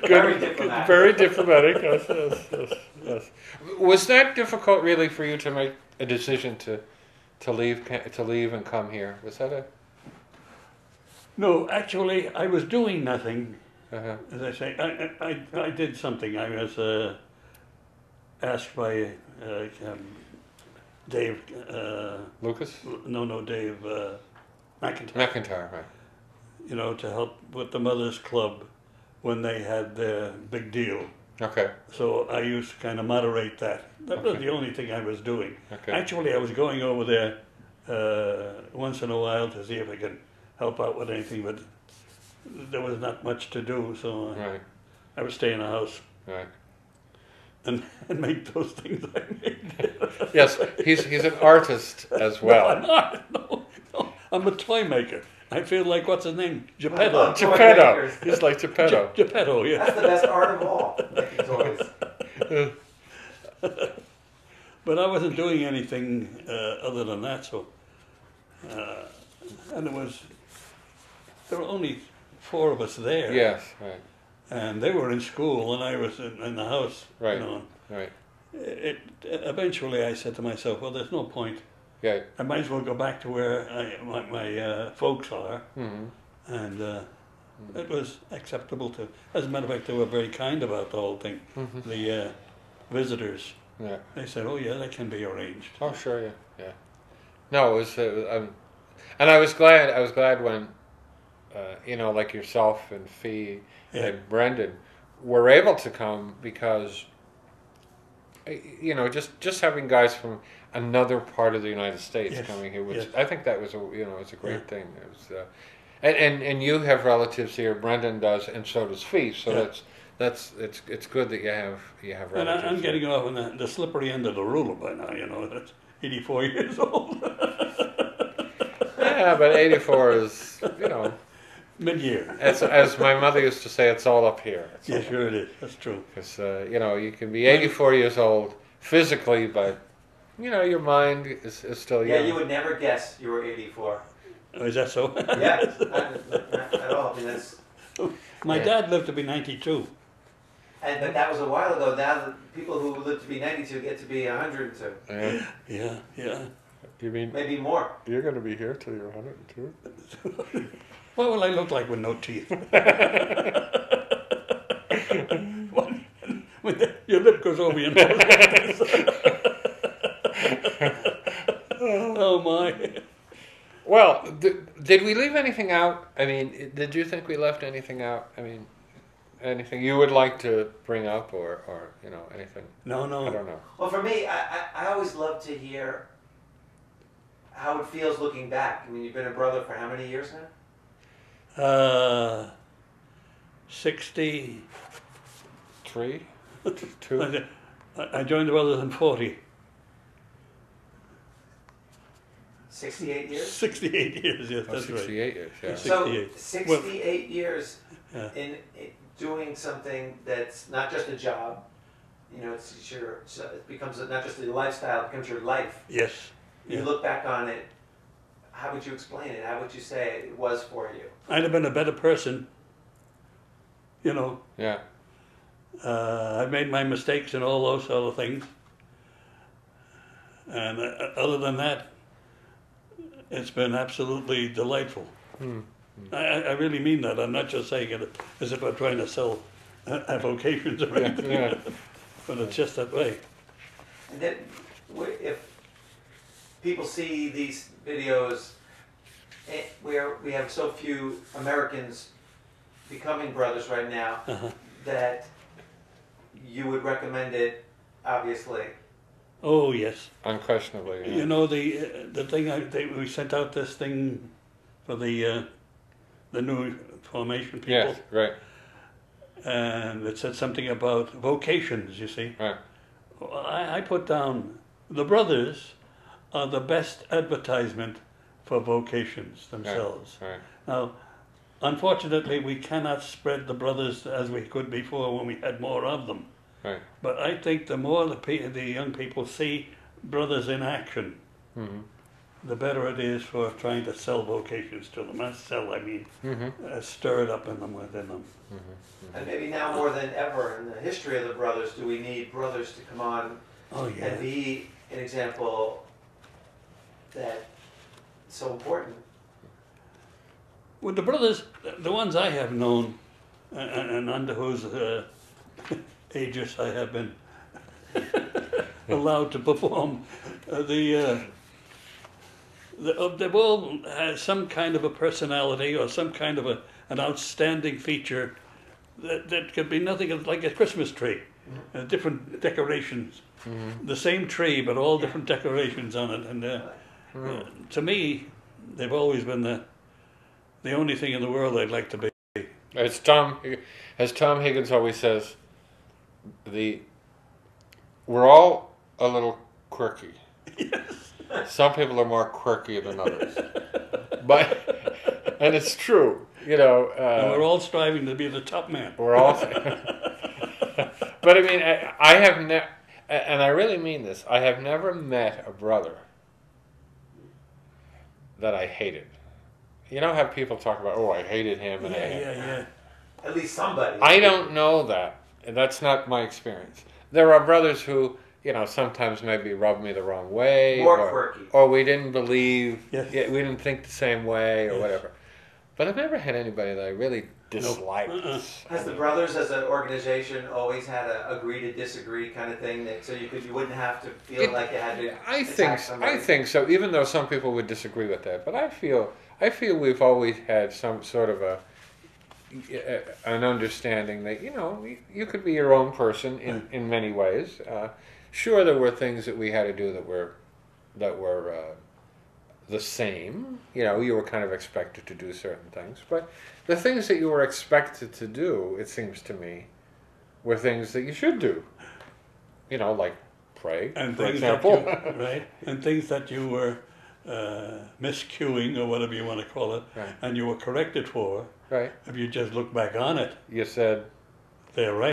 Very diplomatic. Very diplomatic. Yes, yes, yes, yes. Was that difficult, really, for you to make a decision to leave and come here? Was that a? No, actually, I was doing nothing. Uh-huh. As I say, I did something. I was asked by Dave. Lucas? No, Dave McIntyre. McIntyre, right. You know, to help with the Mothers Club when they had their big deal. Okay. So I used to kind of moderate that. That was Okay. the only thing I was doing. Okay. Actually, I was going over there once in a while to see if I could help out with anything, but there was not much to do, so Right. I would stay in the house Right. and make those things I made. Yes, he's an artist as well. No, I'm not. No, I'm a toy maker. I feel like, what's his name? Geppetto. Geppetto. He's like Geppetto. Geppetto, yeah. That's the best art of all, making toys. But I wasn't doing anything other than that, so. And there were only 4 of us there. Yes, right. And they were in school and I was in the house. Right. You know. Right. Eventually I said to myself, well, there's no point. Yeah. I might as well go back to where my folks are. Mm-hmm. And it was acceptable to. As a matter of fact, they were very kind about the whole thing. Mm-hmm. The visitors. Yeah. They said, "Oh yeah, that can be arranged." Oh sure, yeah, yeah. No, it was, and I was glad. I was glad when, you know, like yourself and Fee and Brendan were able to come because, you know, just having guys from another part of the United States coming here, which I think that was it's a great thing. It was, and you have relatives here. Brendan does, and so does Fee. So it's good that you have And relatives. I'm getting off on the slippery end of the ruler by now. You know, that's 84 years old. Yeah, but 84 is, you know. Mid-year. As my mother used to say, it's all up here. Yeah, sure it is. That's true. Because, you know, you can be 84 years old physically, but, you know, your mind is still young. Yeah, you would never guess you were 84. Oh, is that so? Yeah, not at all. I mean, that's, My dad lived to be 92. but that was a while ago. Now the people who live to be 92 get to be 102. Yeah. Yeah. You mean Maybe more. you're going to be here till you're 102? What will I look like with no teeth? When your lip goes over your nose. Oh my. Well, did we leave anything out? I mean, did you think we left anything out? I mean, anything you would like to bring up or you know, anything? No. I don't know. Well, for me, I always love to hear how it feels looking back. I mean, you've been a brother for how many years now? 60. 3? 2? I joined the brothers in 40. 68 years? 68 years, yes, that's 68 right. years, yeah. So 68. 68 years Yeah. in doing something that's not just a job. You know, it becomes not just a lifestyle, it becomes your life. Yes. You look back on it, how would you explain it? How would you say it was for you? I'd have been a better person, you know. Yeah. I've made my mistakes and all those other things. And other than that, it's been absolutely delightful. I really mean that. I'm not just saying it as if I'm trying to sell avocations or anything. Yeah. But it's just that way. And then, if people see these videos where we have so few Americans becoming brothers right now, that you would recommend it, obviously. Oh yes, Unquestionably. Yeah. you know the thing we sent out this thing for the new formation people. Yes, right. And it said something about vocations. You see, Right. I put down the brothers are the best advertisement for vocations themselves. Right. Now, unfortunately, we cannot spread the brothers as we could before when we had more of them. Right. But I think the more the young people see brothers in action, the better it is for trying to sell vocations to them. Not sell, I mean, stir it up in them, within them. And maybe now more than ever in the history of the brothers, do we need brothers to come on and be an example that's so important. Well, the brothers, the ones I have known, and under whose aegis I have been allowed to perform, they've all had some kind of a personality or some kind of an outstanding feature that could be nothing like a Christmas tree, different decorations, the same tree but all different decorations on it, and to me, they've always been the only thing in the world I'd like to be. As Tom Higgins always says, we're all a little quirky. Yes. Some people are more quirky than others, and it's true, you know. And we're all striving to be the top man. We're all, but I mean, I have never, and I really mean this. I have never met a brother that I hated. You know how people talk about, oh, I hated him, and Yeah. At least somebody. I don't know that. That's not my experience. There are brothers who, you know, sometimes maybe rub me the wrong way, More quirky. or we didn't believe, Yes. we didn't think the same way, or Yes. whatever. But I've never had anybody that I really disliked. Has the brothers as an organization always had a agree to disagree kind of thing, so you wouldn't have to feel like you had to attack somebody? I think so. Even though some people would disagree with that, but I feel we've always had some sort of an understanding that, you know, you could be your own person in many ways. Sure, there were things that we had to do that were the same. You know, you were kind of expected to do certain things, but the things that you were expected to do, it seems to me, were things that you should do. You know, like pray, And for things example. right? And things that you were miscuing or whatever you want to call it, Right. and you were corrected for. Right. If you just look back on it, You said, they're right.